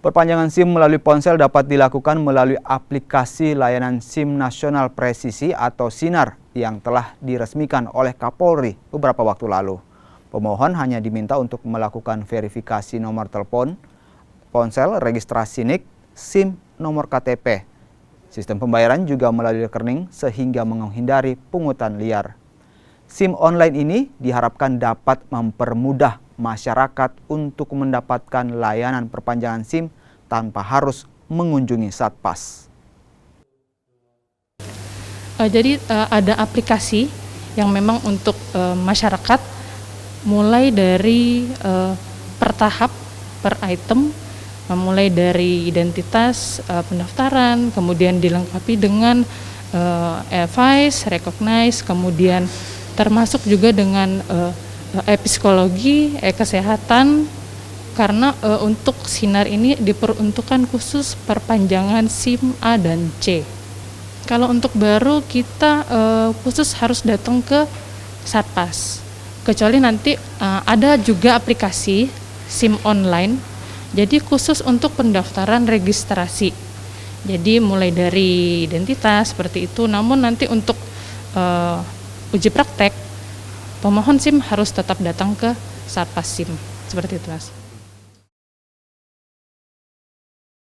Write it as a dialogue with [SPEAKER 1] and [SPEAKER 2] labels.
[SPEAKER 1] Perpanjangan SIM melalui ponsel dapat dilakukan melalui aplikasi layanan SIM Nasional Presisi atau SINAR yang telah diresmikan oleh Kapolri beberapa waktu lalu. Pemohon hanya diminta untuk melakukan verifikasi nomor telepon, ponsel, registrasi NIK, SIM, nomor KTP. Sistem pembayaran juga melalui rekening sehingga menghindari pungutan liar. SIM online ini diharapkan dapat mempermudah masyarakat untuk mendapatkan layanan perpanjangan SIM tanpa harus mengunjungi Satpas.
[SPEAKER 2] Jadi ada aplikasi yang memang untuk masyarakat mulai dari per tahap, per item, mulai dari identitas, pendaftaran, kemudian dilengkapi dengan e-Vice, Recognize, kemudian termasuk juga dengan psikologi, kesehatan, karena untuk SINAR ini diperuntukkan khusus perpanjangan SIM A dan C. Kalau untuk baru kita khusus harus datang ke Satpas. Kecuali nanti ada juga aplikasi SIM online, jadi khusus untuk pendaftaran registrasi. Jadi mulai dari identitas seperti itu, namun nanti untuk uji praktek, pemohon SIM harus tetap datang ke Satpas SIM. Seperti itu, Mas.